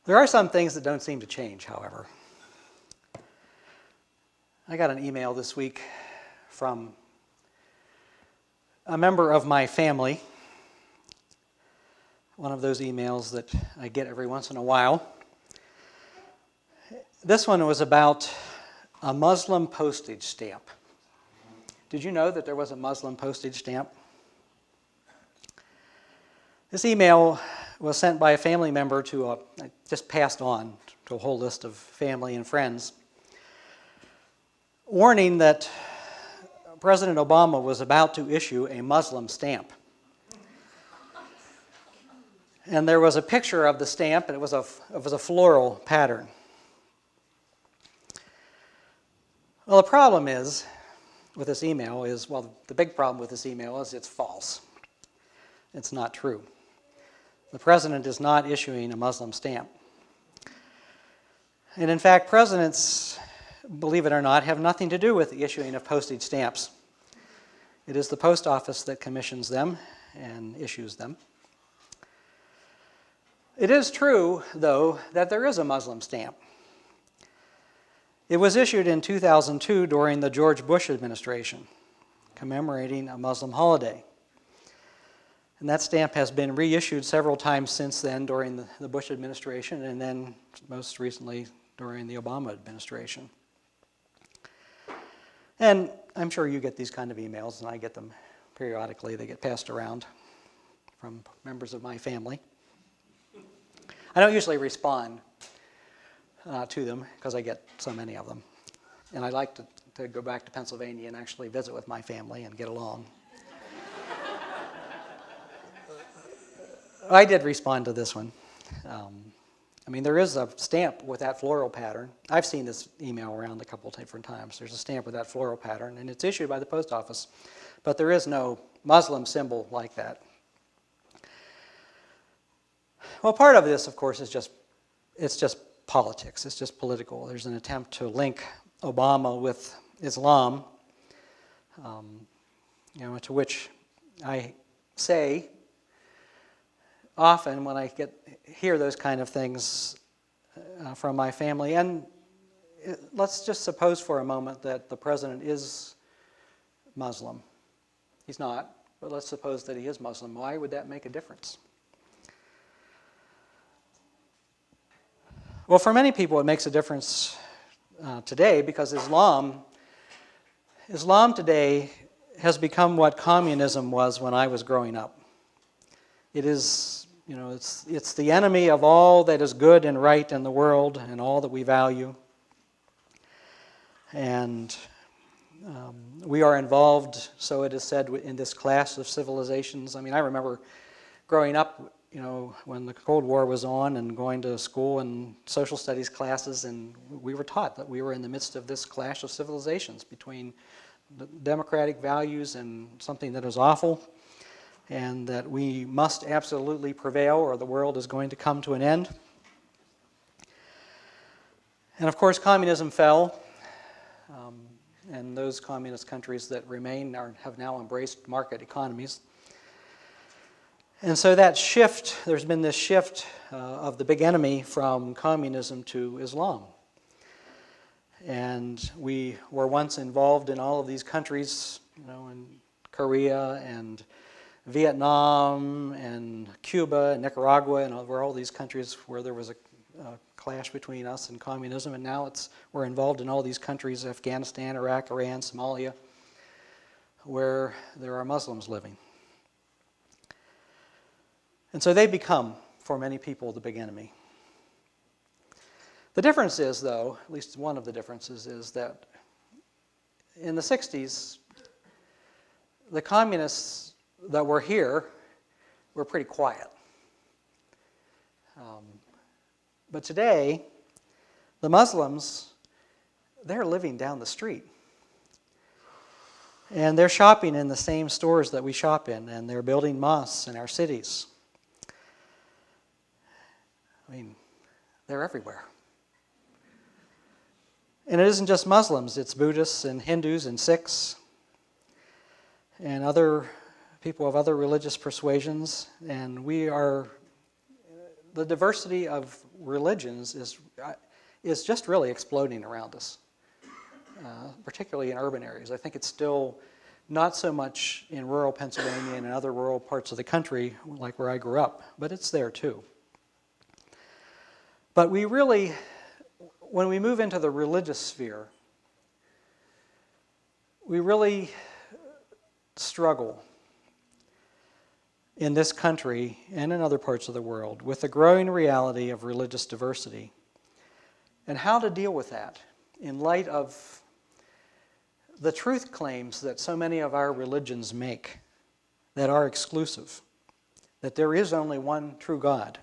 There are some things that don't seem to change, however. I got an email this week from a member of my family, one of those emails that I get every once in a while. This one was about a Muslim postage stamp. Did you know that there was a Muslim postage stamp? This email was sent by a family member to just passed on to a whole list of family and friends, warning that President Obama was about to issue a Muslim stamp. And there was a picture of the stamp, and it was a floral pattern. Well, the problem is with this email is, well, the big problem with this email is it's false. It's not true. The president is not issuing a Muslim stamp. And in fact, presidents, believe it or not, have nothing to do with the issuing of postage stamps. It is the post office that commissions them and issues them. It is true, though, that there is a Muslim stamp. It was issued in 2002 during the George Bush administration, commemorating a Muslim holiday. And that stamp has been reissued several times since then during the Bush administration, and then most recently during the Obama administration. And I'm sure you get these kind of emails, and I get them periodically. They get passed around from members of my family. I don't usually respond to them because I get so many of them. And I like to go back to Pennsylvania and actually visit with my family and get along. I did respond to this one. I mean, there is a stamp with that floral pattern. I've seen this email around a couple of different times. There's a stamp with that floral pattern, and it's issued by the post office. But there is no Muslim symbol like that. Well, part of this, of course, is just politics. It's just political. There's an attempt to link Obama with Islam, to which I say often when I hear those kind of things from my family. And let's just suppose for a moment that the president is Muslim. He's not, but let's suppose that he is Muslim. Why would that make a difference? Well, for many people it makes a difference today because Islam today has become what communism was when I was growing up. It is, it's the enemy of all that is good and right in the world and all that we value. And we are involved, so it is said, in this clash of civilizations. I mean, I remember growing up, when the Cold War was on and going to school and social studies classes, and we were taught that we were in the midst of this clash of civilizations between the democratic values and something that is awful, and that we must absolutely prevail or the world is going to come to an end. And of course, communism fell, and those communist countries that remain have now embraced market economies. And so that shift, there's been this shift of the big enemy from communism to Islam. And we were once involved in all of these countries, in Korea and Vietnam and Cuba and Nicaragua, and all these countries where there was a clash between us and communism. And now we're involved in all these countries, Afghanistan, Iraq, Iran, Somalia, where there are Muslims living. And so they become, for many people, the big enemy. The difference is, though, at least one of the differences is that in the 60s, the communists that were here were pretty quiet. But today, the Muslims, they're living down the street. And they're shopping in the same stores that we shop in, and they're building mosques in our cities. I mean, they're everywhere. And it isn't just Muslims, it's Buddhists and Hindus and Sikhs and other people of other religious persuasions. And we are the diversity of religions is just really exploding around us, particularly in urban areas. I think it's still not so much in rural Pennsylvania and in other rural parts of the country, like where I grew up, but it's there too. But we really, when we move into the religious sphere, we really struggle in this country and in other parts of the world with the growing reality of religious diversity and how to deal with that in light of the truth claims that so many of our religions make that are exclusive, that there is only one true God,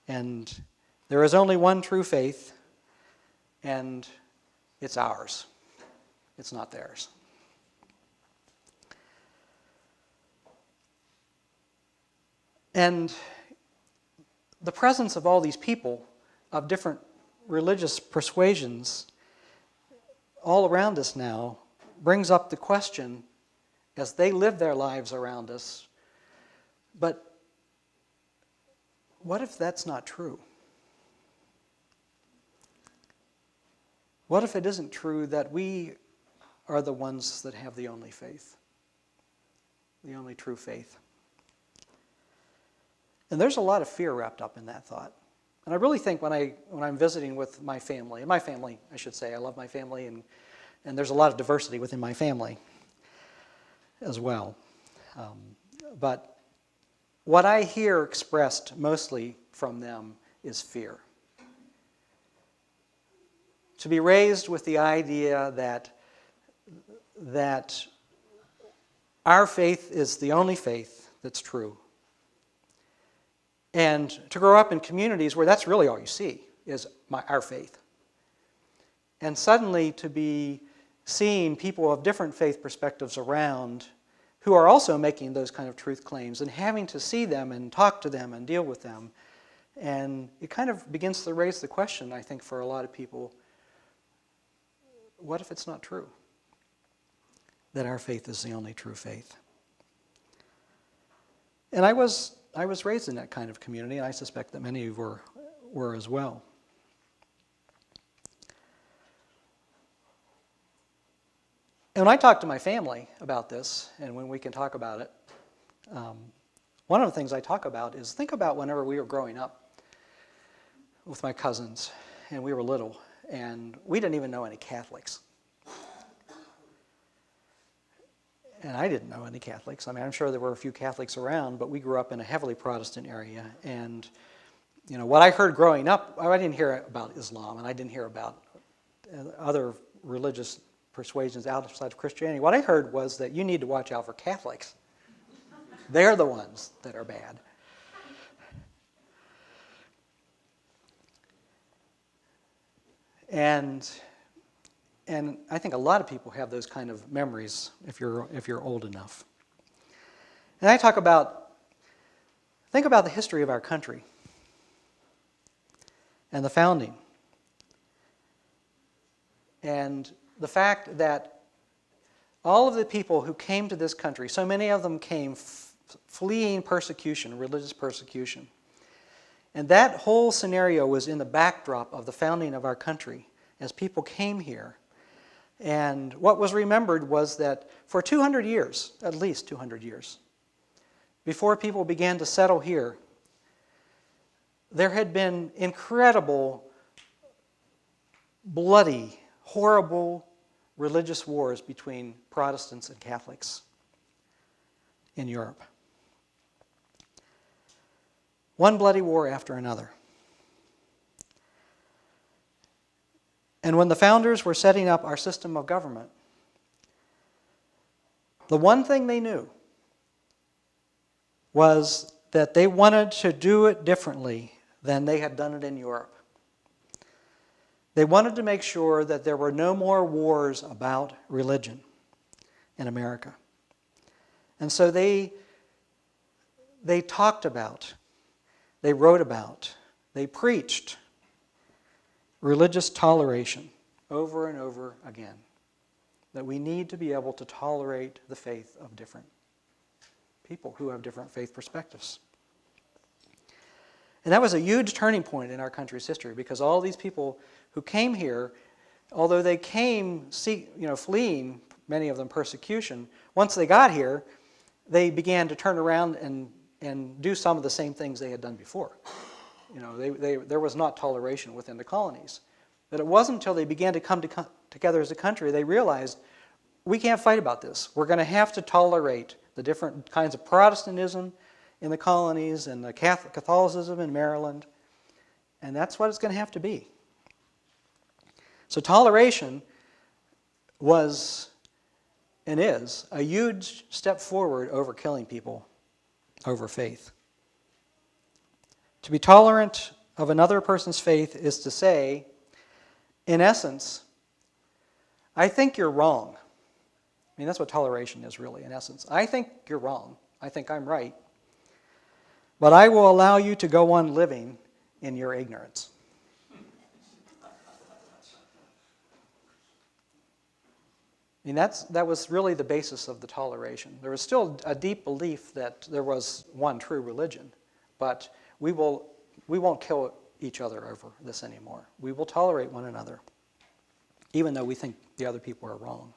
and there is only one true faith, and it's ours. It's not theirs. And the presence of all these people of different religious persuasions all around us now brings up the question, as they live their lives around us, but what if that's not true? What if it isn't true that we are the ones that have the only faith, the only true faith? And there's a lot of fear wrapped up in that thought. And I really think when I'm visiting with my family, and my family, I should say, I love my family, and there's a lot of diversity within my family as well. But what I hear expressed mostly from them is fear. To be raised with the idea that our faith is the only faith that's true. And to grow up in communities where that's really all you see is our faith. And suddenly to be seeing people of different faith perspectives around who are also making those kind of truth claims and having to see them and talk to them and deal with them. And it kind of begins to raise the question, I think, for a lot of people, what if it's not true? That our faith is the only true faith. And I was raised in that kind of community, and I suspect that many of you were as well. And when I talk to my family about this, and when we can talk about it, one of the things I talk about is think about whenever we were growing up with my cousins, and we were little, and we didn't even know any Catholics. And I didn't know any Catholics. I mean, I'm sure there were a few Catholics around, but we grew up in a heavily Protestant area. And, you know, what I heard growing up, I didn't hear about Islam, and I didn't hear about other religious persuasions outside of Christianity. What I heard was that you need to watch out for Catholics. They're the ones that are bad. And I think a lot of people have those kind of memories if you're old enough. And I think about the history of our country and the founding. And the fact that all of the people who came to this country, so many of them came fleeing persecution, religious persecution. And that whole scenario was in the backdrop of the founding of our country as people came here. And what was remembered was that for 200 years, at least 200 years, before people began to settle here, there had been incredible, bloody, horrible religious wars between Protestants and Catholics in Europe. One bloody war after another. And when the founders were setting up our system of government, the one thing they knew was that they wanted to do it differently than they had done it in Europe. They wanted to make sure that there were no more wars about religion in America. And so they talked about, they wrote about, they preached religious toleration over and over again. That we need to be able to tolerate the faith of different people who have different faith perspectives. And that was a huge turning point in our country's history, because all these people who came here, although they came fleeing, many of them persecution, once they got here, they began to turn around and do some of the same things they had done before. There was not toleration within the colonies. But it wasn't until they began to come together as a country they realized, we can't fight about this. We're going to have to tolerate the different kinds of Protestantism in the colonies and the Catholicism in Maryland. And that's what it's going to have to be. So toleration was and is a huge step forward over killing people over faith. To be tolerant of another person's faith is to say, in essence, I think you're wrong. I mean, that's what toleration is really, in essence. I think you're wrong. I think I'm right. But I will allow you to go on living in your ignorance. I mean, that was really the basis of the toleration. There was still a deep belief that there was one true religion, but we won't kill each other over this anymore. We will tolerate one another, even though we think the other people are wrong.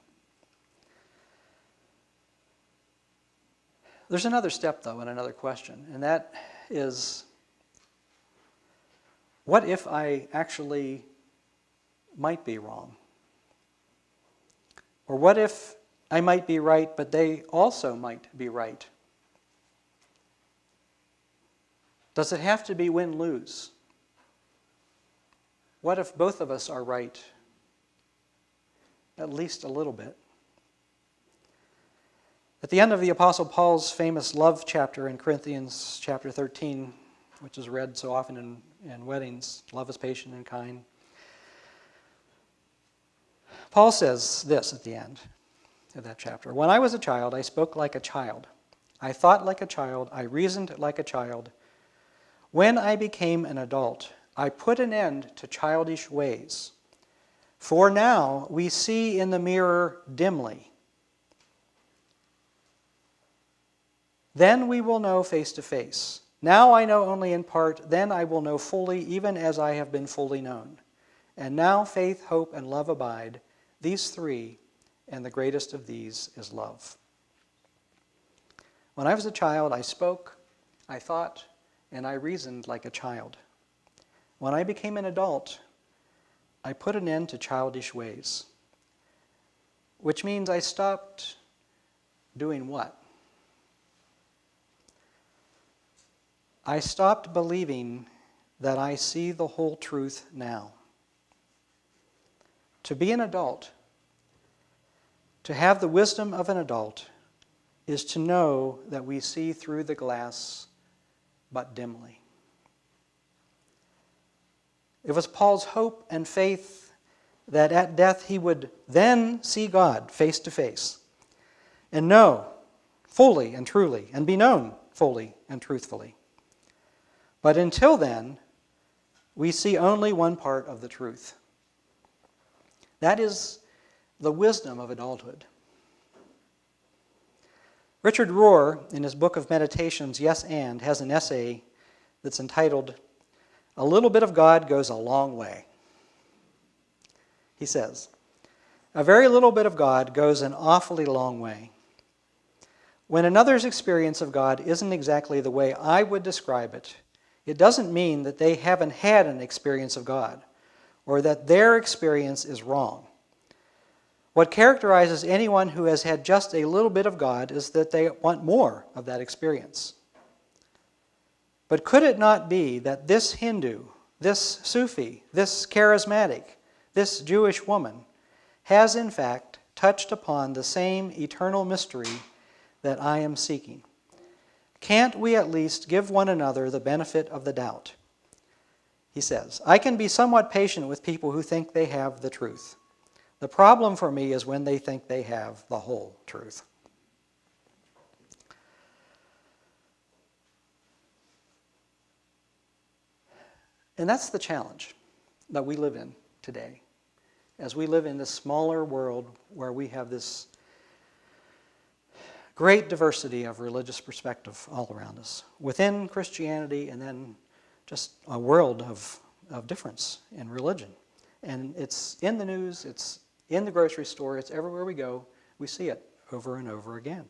There's another step, though, and another question, and that is, what if I actually might be wrong? Or what if I might be right, but they also might be right? Does it have to be win-lose? What if both of us are right, at least a little bit? At the end of the Apostle Paul's famous love chapter in Corinthians chapter 13, which is read so often in weddings, love is patient and kind, Paul says this at the end of that chapter. When I was a child, I spoke like a child. I thought like a child. I reasoned like a child. When I became an adult, I put an end to childish ways. For now we see in the mirror dimly. Then we will know face to face. Now I know only in part, then I will know fully, even as I have been fully known. And now faith, hope, and love abide, these three, and the greatest of these is love. When I was a child, I spoke, I thought, and I reasoned like a child. When I became an adult, I put an end to childish ways, which means I stopped doing what? I stopped believing that I see the whole truth now. To be an adult, to have the wisdom of an adult, is to know that we see through the glass but dimly. It was Paul's hope and faith that at death he would then see God face to face and know fully and truly and be known fully and truthfully. But until then, we see only one part of the truth. That is the wisdom of adulthood. Richard Rohr, in his book of meditations, Yes and, has an essay that's entitled, A Little Bit of God Goes a Long Way. He says, a very little bit of God goes an awfully long way. When another's experience of God isn't exactly the way I would describe it, it doesn't mean that they haven't had an experience of God, or that their experience is wrong. What characterizes anyone who has had just a little bit of God is that they want more of that experience. But could it not be that this Hindu, this Sufi, this charismatic, this Jewish woman has in fact touched upon the same eternal mystery that I am seeking? Can't we at least give one another the benefit of the doubt? He says, I can be somewhat patient with people who think they have the truth. The problem for me is when they think they have the whole truth. And that's the challenge that we live in today, as we live in this smaller world where we have this great diversity of religious perspective all around us, within Christianity and then just a world of difference in religion. And it's in the news, it's in the grocery store, it's everywhere we go. We see it over and over again.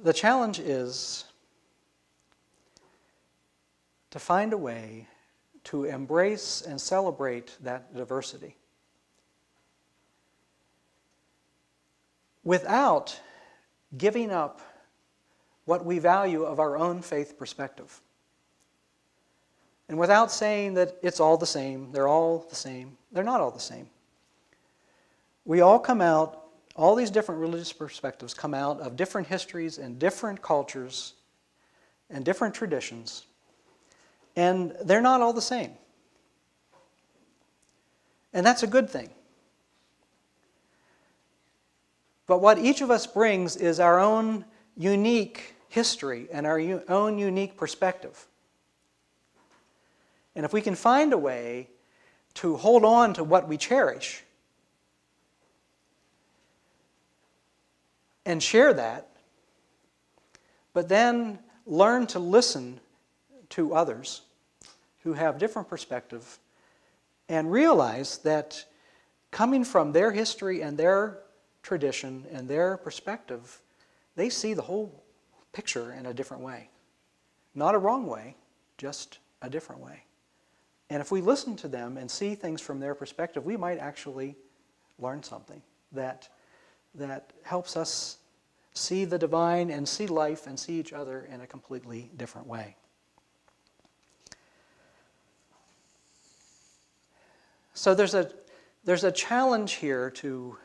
The challenge is to find a way to embrace and celebrate that diversity without giving up what we value of our own faith perspective. And without saying that it's all the same, they're all the same. They're not all the same. We all come out, all these different religious perspectives come out of different histories and different cultures and different traditions, and they're not all the same. And that's a good thing. But what each of us brings is our own unique history and our own unique perspective. And if we can find a way to hold on to what we cherish and share that, but then learn to listen to others who have different perspective and realize that coming from their history and their tradition and their perspective, they see the whole picture in a different way. Not a wrong way, just a different way. And if we listen to them and see things from their perspective, we might actually learn something that helps us see the divine and see life and see each other in a completely different way. So there's a challenge here to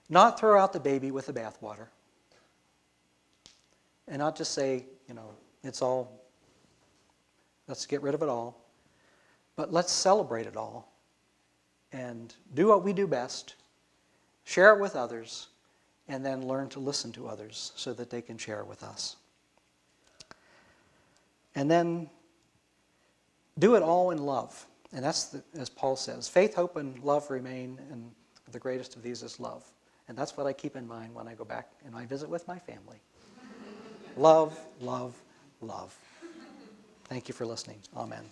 not throw out the baby with the bathwater and not just say, it's all, let's get rid of it all, but let's celebrate it all and do what we do best, share it with others, and then learn to listen to others so that they can share it with us. And then do it all in love. And that's, as Paul says, faith, hope, and love remain, and the greatest of these is love. And that's what I keep in mind when I go back and I visit with my family. Love, love, love. Thank you for listening. Amen.